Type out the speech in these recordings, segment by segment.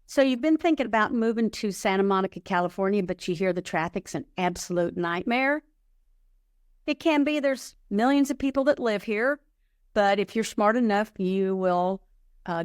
So you've been thinking about moving to Santa Monica, California, but you hear the traffic's an absolute nightmare? It can be. There's millions of people that live here, but if you're smart enough, you will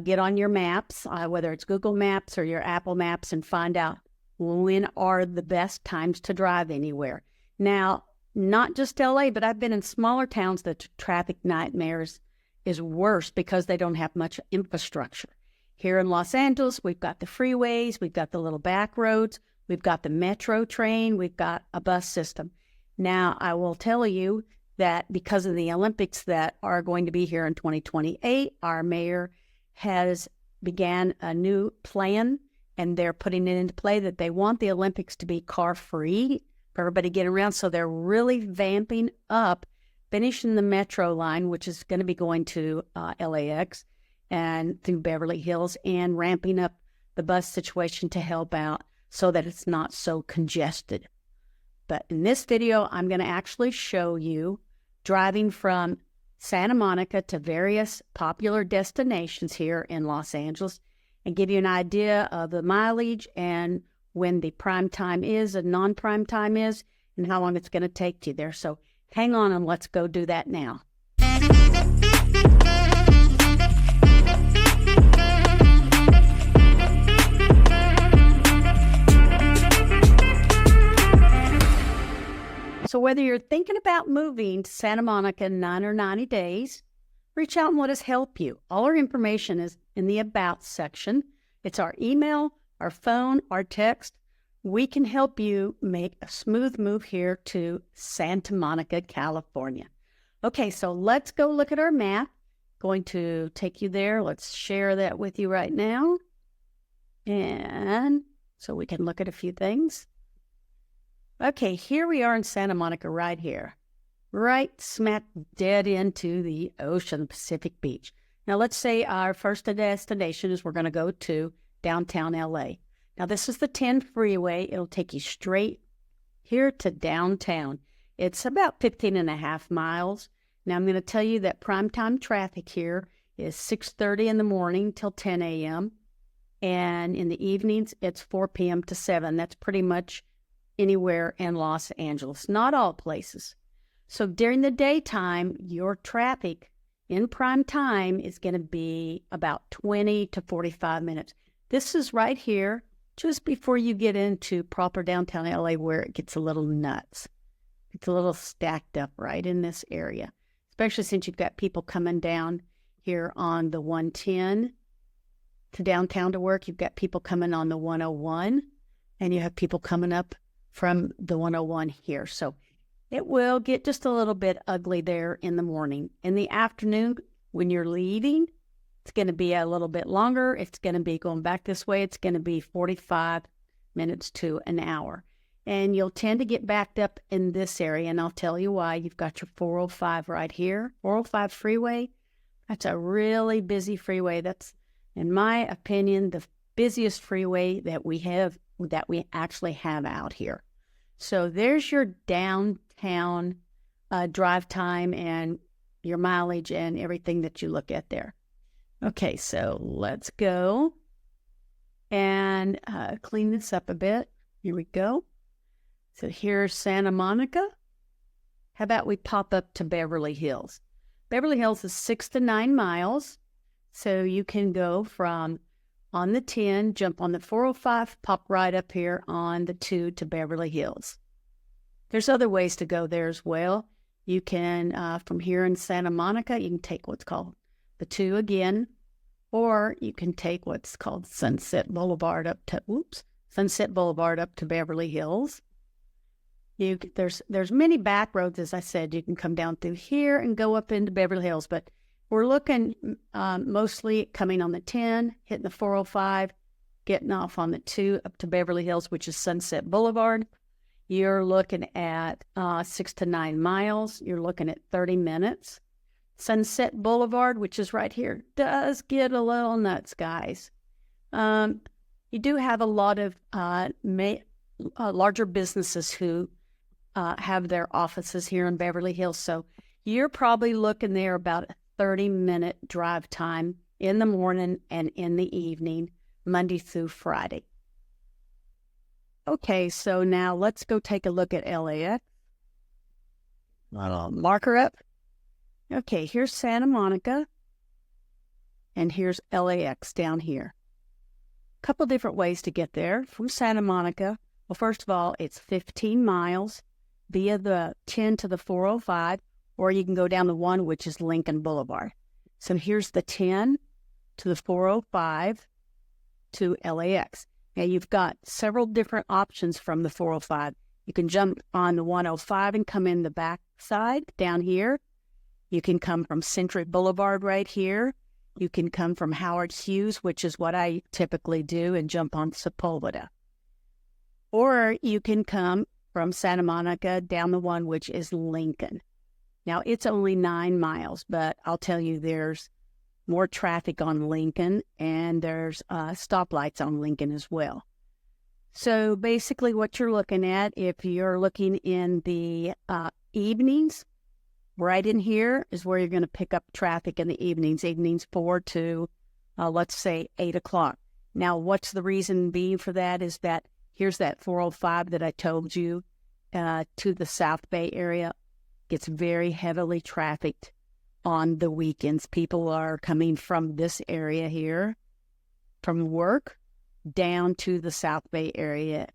get on your maps, whether it's Google Maps or your Apple Maps, and find out when are the best times to drive anywhere. Now, not just LA, but I've been in smaller towns that traffic nightmares is worse because they don't have much infrastructure. Here in Los Angeles, we've got the freeways, we've got the little back roads, we've got the metro train, we've got a bus system. Now, I will tell you that because of the Olympics that are going to be here in 2028, our mayor has began a new plan, and they're putting it into play that they want the Olympics to be car-free for everybody to get around. So they're really vamping up, finishing the metro line, which is going to be going to LAX and through Beverly Hills, and ramping up the bus situation to help out so that it's not so congested. But in this video, I'm going to actually show you driving from Santa Monica to various popular destinations here in Los Angeles and give you an idea of the mileage and when the prime time is and non-prime time is and how long it's going to take you there. So hang on and let's go do that now. So whether you're thinking about moving to Santa Monica in 9 or 90 days, reach out and let us help you. All our information is in the About section. It's our email, our phone, our text. We can help you make a smooth move here to Santa Monica, California. Okay, so let's go look at our map. Going to take you there. Let's share that with you right now. And so we can look at a few things. Okay, here we are in Santa Monica right here, right smack dead into the ocean, the Pacific Beach. Now, let's say our first destination is we're going to go to downtown LA. Now, this is the 10 freeway. It'll take you straight here to downtown. It's about 15 and a half miles. Now, I'm going to tell you that primetime traffic here is 6:30 in the morning till 10 a.m. And in the evenings, it's 4 p.m. to 7. That's pretty much anywhere in Los Angeles, not all places. So during the daytime, your traffic in prime time is going to be about 20 to 45 minutes. This is right here, just before you get into proper downtown LA, where it gets a little nuts. It's a little stacked up right in this area, especially since you've got people coming down here on the 110 to downtown to work. You've got people coming on the 101, and you have people coming up from the 101 here. So it will get just a little bit ugly there in the morning. In the afternoon, when you're leaving, it's going to be a little bit longer. It's going to be going back this way. It's going to be 45 minutes to an hour. And you'll tend to get backed up in this area, and I'll tell you why. You've got your 405 right here, 405 freeway. That's a really busy freeway. That's, in my opinion, the busiest freeway that we actually have out here. So there's your downtown drive time and your mileage and everything that you look at there. Okay, so let's go and clean this up a bit. Here we go. So here's Santa Monica. How about we pop up to Beverly Hills? Beverly Hills is 6 to 9 miles. So you can go from on the 10, jump on the 405, pop right up here on the 2 to Beverly Hills. There's other ways to go there as well. You can, from here in Santa Monica, you can take what's called the 2 again, or you can take what's called Sunset Boulevard up to, Beverly Hills. There's many back roads, as I said. You can come down through here and go up into Beverly Hills, but we're looking mostly coming on the 10, hitting the 405, getting off on the 2 up to Beverly Hills, which is Sunset Boulevard. You're looking at 6 to 9 miles. You're looking at 30 minutes. Sunset Boulevard, which is right here, does get a little nuts, guys. You do have a lot of larger businesses who have their offices here in Beverly Hills, so you're probably looking there about 30-minute drive time in the morning and in the evening Monday through Friday. Okay, so now let's go take a look at LAX. Marker up. Okay, here's Santa Monica, and here's LAX down here. A couple different ways to get there. From Santa Monica, well, first of all, it's 15 miles via the 10 to the 405, or you can go down the 1, which is Lincoln Boulevard. So here's the 10 to the 405 to LAX. Now, you've got several different options from the 405. You can jump on the 105 and come in the back side down here. You can come from Century Boulevard right here. You can come from Howard Hughes, which is what I typically do, and jump on Sepulveda. Or you can come from Santa Monica down the 1, which is Lincoln. Now, it's only 9 miles, but I'll tell you there's more traffic on Lincoln, and there's stoplights on Lincoln as well. So basically what you're looking at, if you're looking in the evenings, right in here is where you're going to pick up traffic in the evenings 4 to, let's say, 8 o'clock. Now, what's the reason being for that is that here's that 405 that I told you to the South Bay area. Gets very heavily trafficked on the weekends. People are coming from this area here, from work, down to the South Bay area.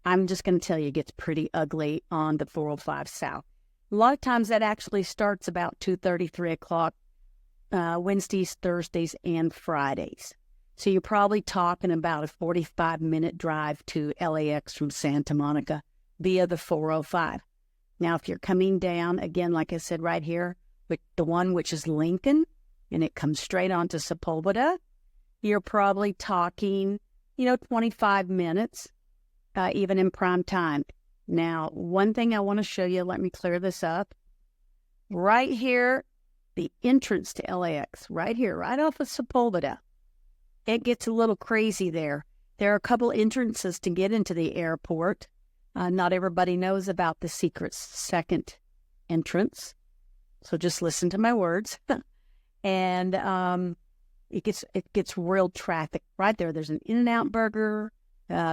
I'm just going to tell you, it gets pretty ugly on the 405 South. A lot of times that actually starts about 2:30, 3 o'clock, Wednesdays, Thursdays, and Fridays. So you're probably talking about a 45-minute drive to LAX from Santa Monica via the 405. Now, if you're coming down, again, like I said, right here, with the 1 which is Lincoln, and it comes straight onto Sepulveda, you're probably talking, 25 minutes, even in prime time. Now, one thing I want to show you, let me clear this up. Right here, the entrance to LAX, right here, right off of Sepulveda. It gets a little crazy there. There are a couple entrances to get into the airport. Not everybody knows about the secret second entrance. So just listen to my words. And it gets real traffic right there. There's an In-N-Out Burger.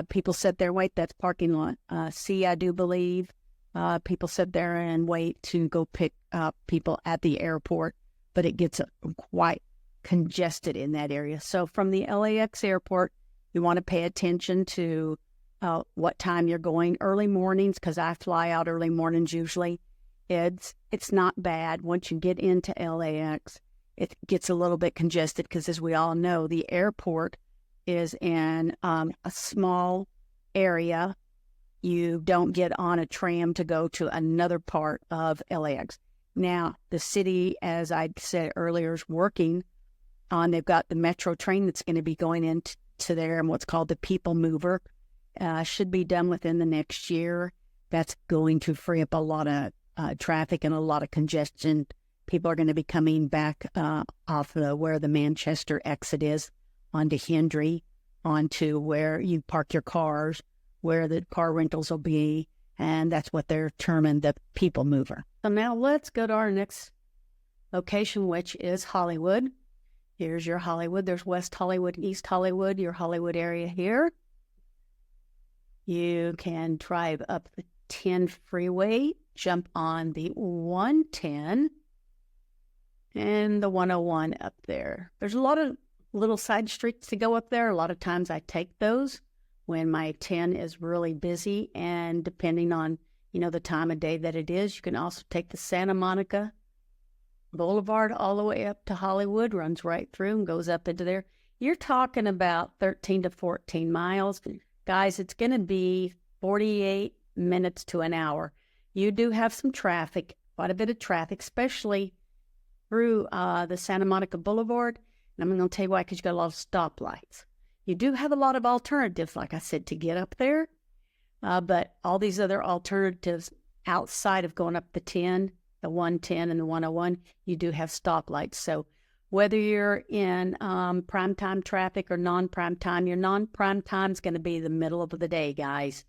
People sit there and wait. That's parking lot C, I do believe. People sit there and wait to go pick up people at the airport. But it gets quite congested in that area. So from the LAX airport, you want to pay attention to what time you're going. Early mornings, because I fly out early mornings usually. It's not bad. Once you get into LAX, it gets a little bit congested because, as we all know, the airport is in a small area. You don't get on a tram to go to another part of LAX. Now, the city, as I said earlier, is working on, they've got the metro train that's going to be going into there and what's called the People Mover. Should be done within the next year. That's going to free up a lot of traffic and a lot of congestion. People are going to be coming back off where the Manchester exit is onto Hendry, onto where you park your cars, where the car rentals will be, and that's what they're terming the People Mover. So now let's go to our next location, which is Hollywood. Here's your Hollywood. There's West Hollywood, East Hollywood, your Hollywood area here. You can drive up the 10 freeway, jump on the 110 and the 101 up there. There's a lot of little side streets to go up there. A lot of times I take those when my 10 is really busy, and depending on, the time of day that it is, you can also take the Santa Monica Boulevard all the way up to Hollywood, runs right through and goes up into there. You're talking about 13 to 14 miles. Guys, it's going to be 48 minutes to an hour. You do have some traffic, quite a bit of traffic, especially through the Santa Monica Boulevard. And I'm going to tell you why, because you got a lot of stoplights. You do have a lot of alternatives, like I said, to get up there. But all these other alternatives outside of going up the 10, the 110 and the 101, you do have stoplights. So whether you're in primetime traffic or non-prime time, your non-prime time is going to be the middle of the day, guys.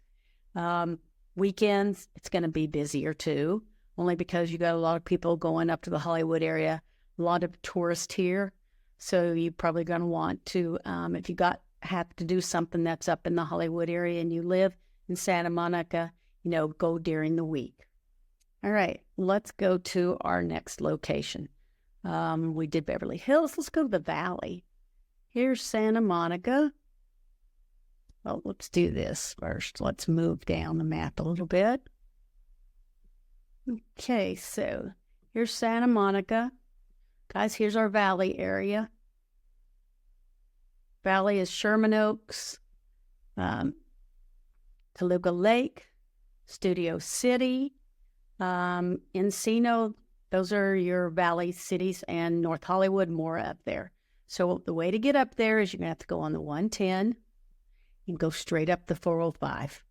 Weekends, it's going to be busier too, only because you got a lot of people going up to the Hollywood area, a lot of tourists here. So you're probably going to want to, if you have to do something that's up in the Hollywood area and you live in Santa Monica, go during the week. All right, let's go to our next location. We did Beverly Hills. Let's go to the Valley. Here's Santa Monica. Well, let's do this first. Let's move down the map a little bit. Okay, so here's Santa Monica. Guys, here's our Valley area. Valley is Sherman Oaks, Toluca Lake, Studio City, Encino. Those are your Valley cities, and North Hollywood, more up there. So the way to get up there is you're going to have to go on the 110 and go straight up the 405.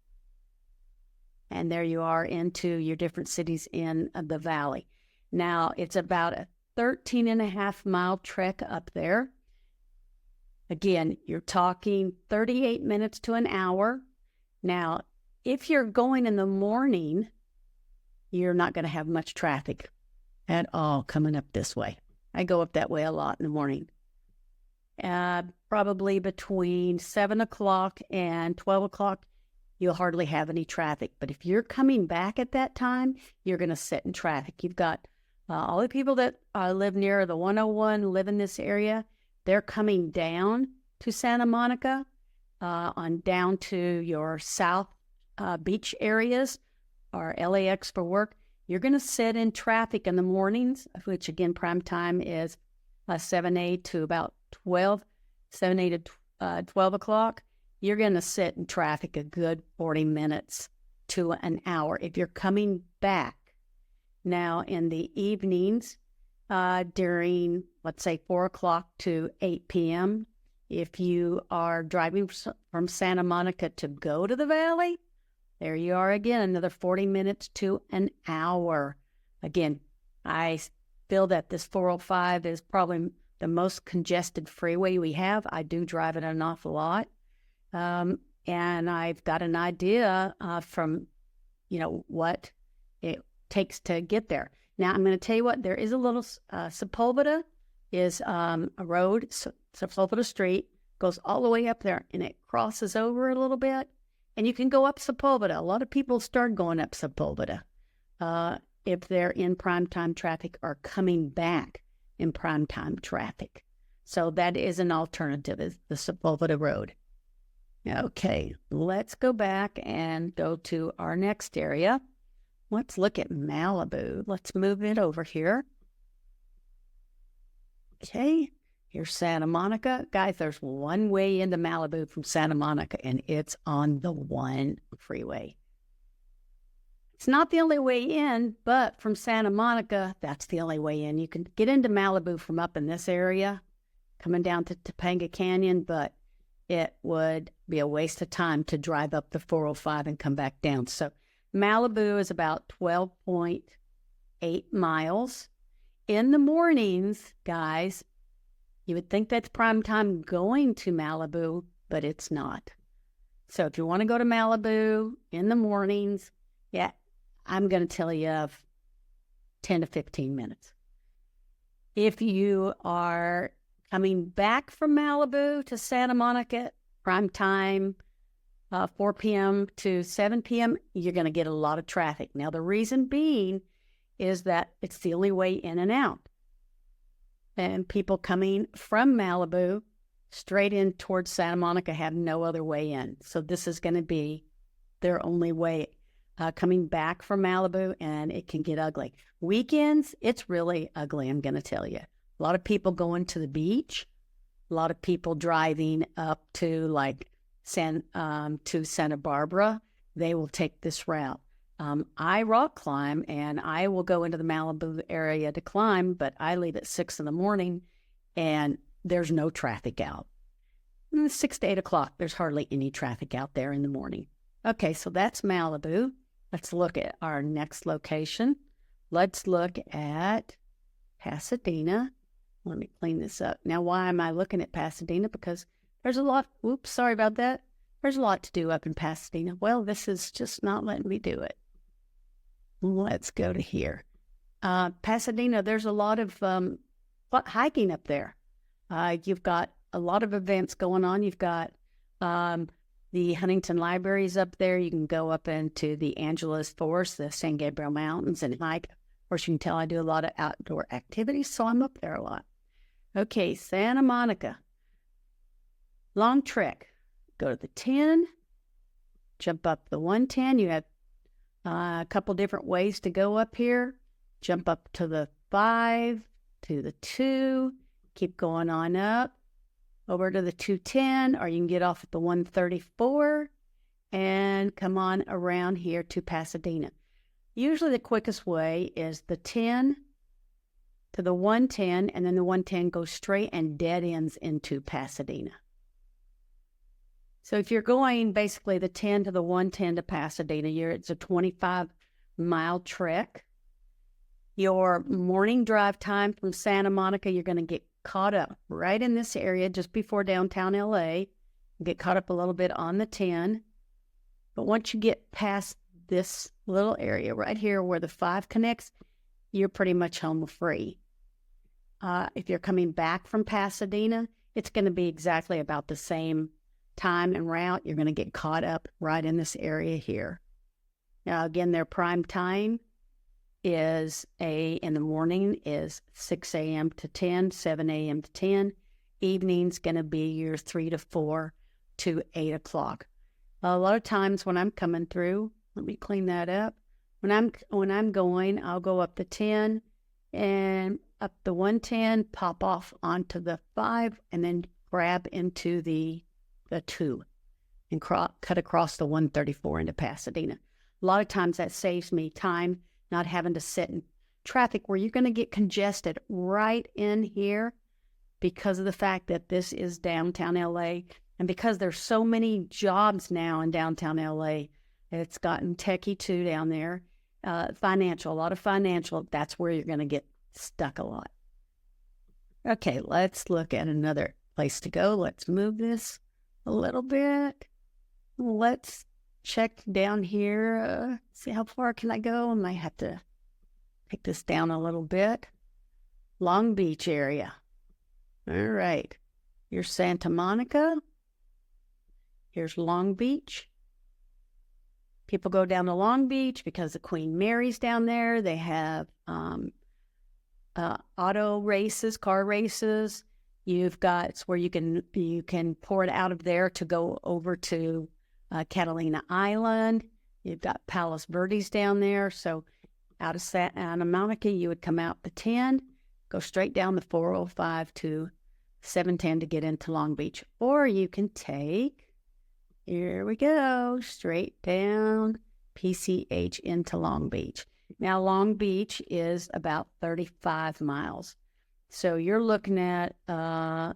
And there you are into your different cities in the Valley. Now, it's about a 13.5-mile trek up there. Again, you're talking 38 minutes to an hour. Now, if you're going in the morning, you're not going to have much traffic at all coming up this way. I go up that way a lot in the morning. Probably between 7 o'clock and 12 o'clock, you'll hardly have any traffic. But if you're coming back at that time, you're going to sit in traffic. You've got all the people that live near the 101, live in this area. They're coming down to Santa Monica, on down to your south beach areas or LAX for work. You're going to sit in traffic in the mornings, which again, prime time is 7 to about 12, 7 to 12 o'clock. You're going to sit in traffic a good 40 minutes to an hour if you're coming back. Now, in the evenings, during, let's say, 4 o'clock to 8 p.m., if you are driving from Santa Monica to go to the Valley, there you are again, another 40 minutes to an hour. Again, I feel that this 405 is probably the most congested freeway we have. I do drive it an awful lot. And I've got an idea from, what it takes to get there. Now, I'm going to tell you what, there is a little, Sepulveda is a road, Sepulveda Street, goes all the way up there, and it crosses over a little bit, and you can go up Sepulveda. A lot of people start going up Sepulveda if they're in primetime traffic or coming back in primetime traffic. So that is an alternative, is the Sepulveda Road. Okay, let's go back and go to our next area. Let's look at Malibu. Let's move it over here. Okay, here's Santa Monica. Guys, there's one way into Malibu from Santa Monica, and it's on the 1 freeway. It's not the only way in, but from Santa Monica, that's the only way in. You can get into Malibu from up in this area, coming down to Topanga Canyon, but it would be a waste of time to drive up the 405 and come back down. So Malibu is about 12.8 miles. In the mornings, guys, you would think that's prime time going to Malibu, but it's not. So if you want to go to Malibu in the mornings, yeah, I'm going to tell you of 10 to 15 minutes. If you are coming back from Malibu to Santa Monica, prime time, 4 p.m. to 7 p.m., you're going to get a lot of traffic. Now, the reason being is that it's the only way in and out. And people coming from Malibu straight in towards Santa Monica have no other way in. So this is going to be their only way coming back from Malibu, and it can get ugly. Weekends, it's really ugly, I'm going to tell you. A lot of people going to the beach, a lot of people driving up to to Santa Barbara. They will take this route. I rock climb, and I will go into the Malibu area to climb, but I leave at 6 in the morning, and there's no traffic out. 6 to 8 o'clock, there's hardly any traffic out there in the morning. Okay, so that's Malibu. Let's look at our next location. Let's look at Pasadena. Let me clean this up. Now, why am I looking at Pasadena? Because there's a lot, oops, sorry about that. There's a lot to do up in Pasadena. Well, this is just not letting me do it. Let's go to here. Pasadena, there's a lot of hiking up there. You've got a lot of events going on. You've got The Huntington Library is up there. You can go up into the Angeles Forest, the San Gabriel Mountains, and hike. Of course, you can tell I do a lot of outdoor activities, so I'm up there a lot. Okay, Santa Monica. Long trek. Go to the 10, jump up the 110. You have a couple different ways to go up here. Jump up to the 5, to the 2, keep going on up, over to the 210, or you can get off at the 134 and come on around here to Pasadena. Usually the quickest way is the 10 to the 110, and then the 110 goes straight and dead ends into Pasadena. So if you're going basically the 10 to the 110 to Pasadena, it's a 25-mile trek. Your morning drive time from Santa Monica, you're going to get caught up right in this area just before downtown LA. Get caught up a little bit on the 10. But once you get past this little area right here where the 5 connects, you're pretty much home free. If you're coming back from Pasadena, it's going to be exactly about the same time and route. You're going to get caught up right in this area here. Now, again, their prime time is in the morning is 6 a.m. to 10, 7 a.m. to 10. Evening's going to be your 3 to 4 to 8 o'clock. A lot of times when I'm coming through, let me clean that up. When I'm going, I'll go up the 10 and up the 110, pop off onto the 5, and then grab into the 2 and cut across the 134 into Pasadena. A lot of times that saves me time, not having to sit in traffic where you're going to get congested right in here because of the fact that this is downtown LA, and because there's so many jobs now in downtown LA. It's gotten techie too down there. Financial, a lot of financial. That's where you're going to get stuck a lot. Okay, let's look at another place to go. Let's move this a little bit. Let's check down here. See how far can I go? I might have to take this down a little bit. Long Beach area. All right. Here's Santa Monica. Here's Long Beach. People go down to Long Beach because the Queen Mary's down there. They have auto races, car races. You've got, it's where you can pour it out of there to go over to Catalina Island. You've got Palos Verdes down there. So out of Santa Monica, you would come out the 10, go straight down the 405 to 710 to get into Long Beach. Or you can take, here we go, straight down PCH into Long Beach. Now, Long Beach is about 35 miles. So you're looking at an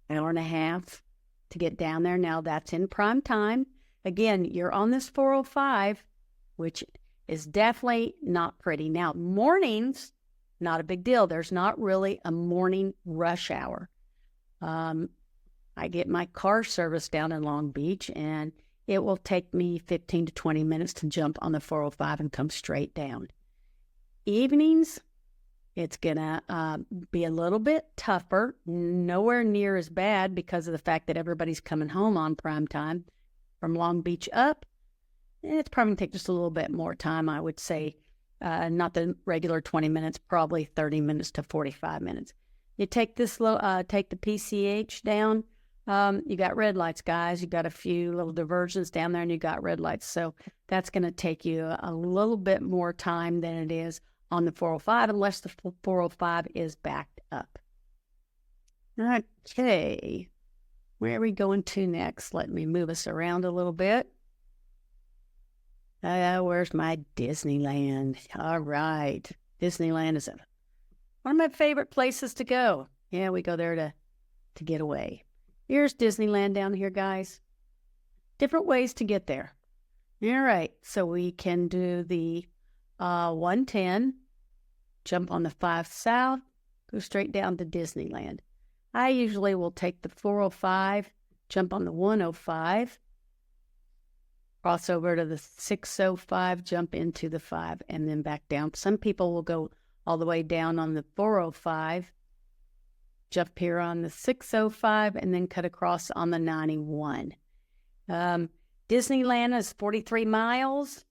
hour and a half to get down there. Now, that's in prime time. Again, you're on this 405, which is definitely not pretty. Now, mornings, not a big deal. There's not really a morning rush hour. I get my car service down in Long Beach, and it will take me 15 to 20 minutes to jump on the 405 and come straight down. Evenings, it's going to be a little bit tougher, nowhere near as bad because of the fact that everybody's coming home on prime time. From Long Beach up, it's probably going to take just a little bit more time, I would say. Not the regular 20 minutes, probably 30 minutes to 45 minutes. You take this take the PCH down. You got red lights, guys. You got a few little diversions down there, and you got red lights. So that's going to take you a little bit more time than it is on the 405, unless the 405 is backed up. Okay, where are we going to next? Let me move us around a little bit. Where's my Disneyland? All right, Disneyland is one of my favorite places to go. Yeah, we go there to get away. Here's Disneyland down here, guys. Different ways to get there. All right, so we can do the 110, jump on the 5 South, go straight down to Disneyland. I usually will take the 405, jump on the 105, cross over to the 605, jump into the 5, and then back down. Some people will go all the way down on the 405, jump here on the 605, and then cut across on the 91. Disneyland is 43 miles.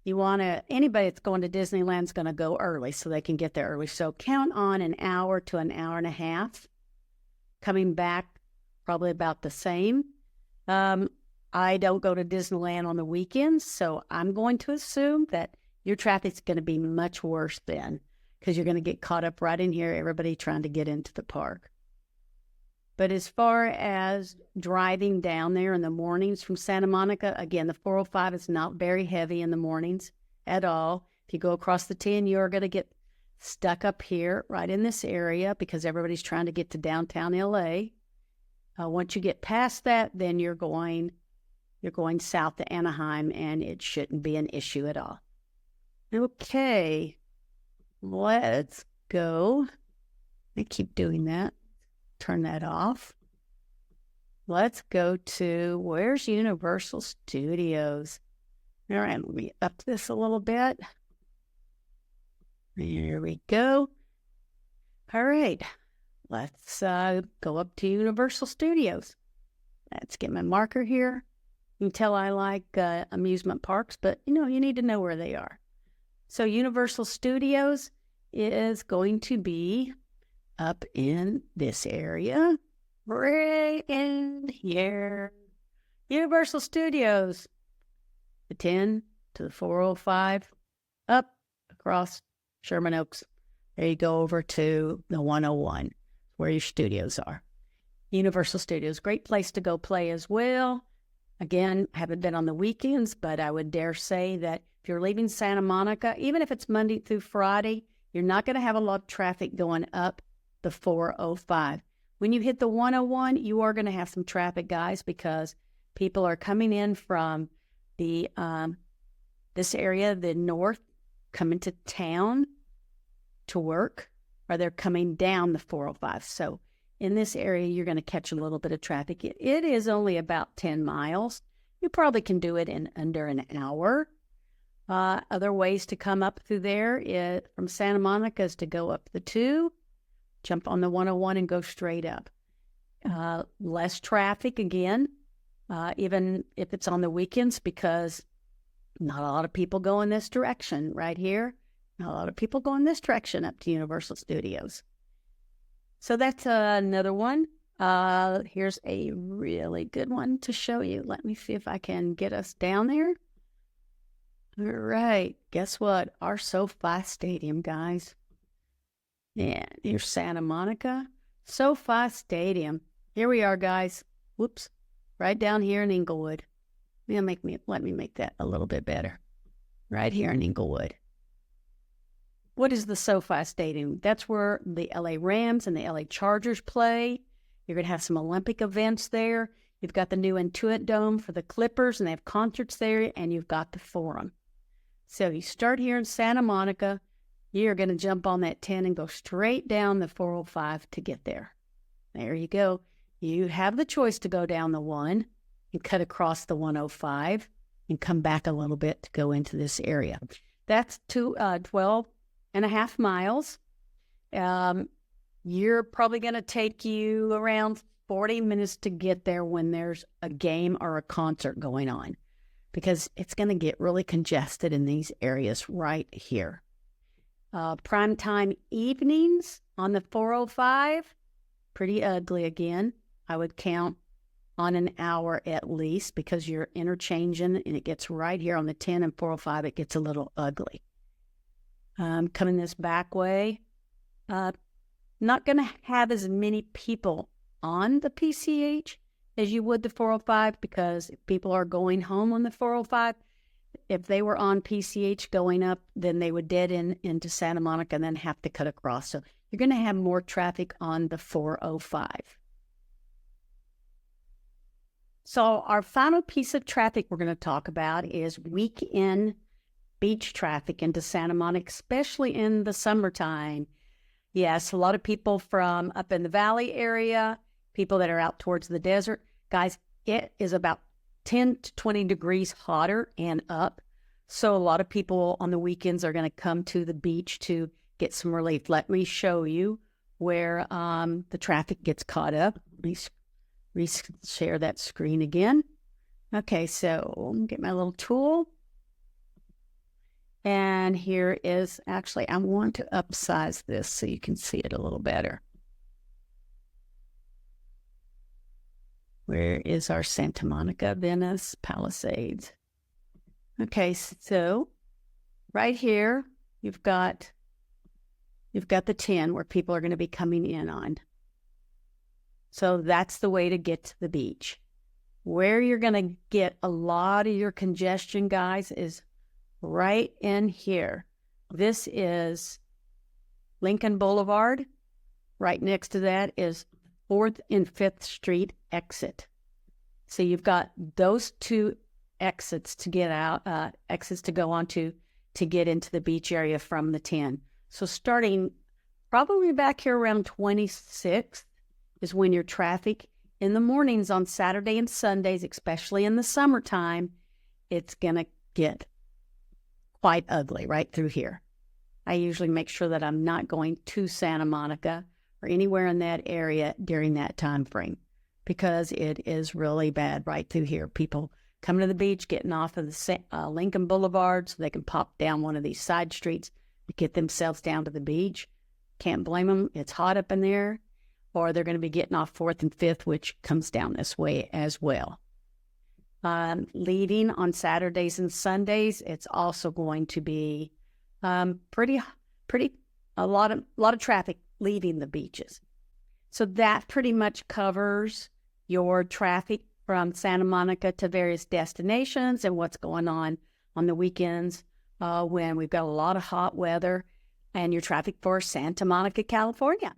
Anybody that's going to Disneyland is going to go early so they can get there early. So count on an hour to an hour and a half. Coming back, probably about the same. I don't go to Disneyland on the weekends, so I'm going to assume that your traffic's going to be much worse then, because you're going to get caught up right in here, everybody trying to get into the park. But as far as driving down there in the mornings from Santa Monica, again, the 405 is not very heavy in the mornings at all. If you go across the 10, you're going to get stuck up here right in this area because everybody's trying to get to downtown LA. Once you get past that, then you're going south to Anaheim, and it shouldn't be an issue at all. Okay, let's go. I keep doing that. Turn that off. Let's go to, where's Universal Studios? All right, let me up this a little bit. Here we go. All right, let's go up to Universal Studios. Let's get my marker here. You can tell I like amusement parks, but you need to know where they are. So Universal Studios is going to be up in this area, right in here. Universal Studios, the 10 to the 405, up across Sherman Oaks. There you go over to the 101, where your studios are. Universal Studios, great place to go play as well. Again, haven't been on the weekends, but I would dare say that if you're leaving Santa Monica, even if it's Monday through Friday, you're not going to have a lot of traffic going up the 405. When you hit the 101, you are going to have some traffic, guys, because people are coming in from the this area, the north, coming to town to work, or they're coming down the 405. So in this area, you're going to catch a little bit of traffic. It is only about 10 miles. You probably can do it in under an hour. Other ways to come up through there from Santa Monica is to go up the 2, jump on the 101 and go straight up. Less traffic again, even if it's on the weekends, because not a lot of people go in this direction right here. Not a lot of people go in this direction up to Universal Studios. So that's another one. Here's a really good one to show you. Let me see if I can get us down there. All right. Guess what? Our SoFi Stadium, guys. Yeah, here's Santa Monica. SoFi Stadium. Here we are, guys. Whoops. Right down here in Inglewood. Let me make that a little bit better. Right here in Inglewood. What is the SoFi Stadium? That's where the LA Rams and the LA Chargers play. You're going to have some Olympic events there. You've got the new Intuit Dome for the Clippers, and they have concerts there, and you've got the Forum. So you start here in Santa Monica. You're going to jump on that 10 and go straight down the 405 to get there. There you go. You have the choice to go down the 1 and cut across the 105 and come back a little bit to go into this area. That's 12 and a half miles. You're probably going to take you around 40 minutes to get there when there's a game or a concert going on, because it's going to get really congested in these areas right here. Primetime evenings on the 405, pretty ugly again. I would count on an hour at least, because you're interchanging and it gets right here on the 10 and 405, it gets a little ugly. Coming this back way, not going to have as many people on the PCH as you would the 405, because if people are going home on the 405, if they were on PCH going up, then they would dead into Santa Monica and then have to cut across. So you're going to have more traffic on the 405. So our final piece of traffic we're going to talk about is weekend beach traffic into Santa Monica, especially in the summertime. Yes, a lot of people from up in the valley area, people that are out towards the desert. Guys, it is about 10 to 20 degrees hotter and up. So a lot of people on the weekends are going to come to the beach to get some relief. Let me show you where the traffic gets caught up. Let me share that screen again. Okay, so get my little tool. And here is, actually, I want to upsize this so you can see it a little better. Where is our Santa Monica, Venice, Palisades? Okay, so right here, you've got the 10 where people are going to be coming in on. So that's the way to get to the beach. Where you're going to get a lot of your congestion, guys, is right in here. This is Lincoln Boulevard. Right next to that is 4th and 5th Street exit. So you've got those two exits to get out, exits to go onto to get into the beach area from the 10. So starting probably back here around 26th is when your traffic in the mornings on Saturday and Sundays, especially in the summertime, it's going to get quite ugly right through here. I usually make sure that I'm not going to Santa Monica or anywhere in that area during that time frame because it is really bad right through here. People coming to the beach, getting off of the Lincoln Boulevard so they can pop down one of these side streets to get themselves down to the beach. Can't blame them. It's hot up in there. Or they're going to be getting off 4th and 5th, which comes down this way as well. Leaving on Saturdays and Sundays, it's also going to be a lot of traffic leaving the beaches. So that pretty much covers your traffic from Santa Monica to various destinations and what's going on the weekends when we've got a lot of hot weather and your traffic for Santa Monica, California.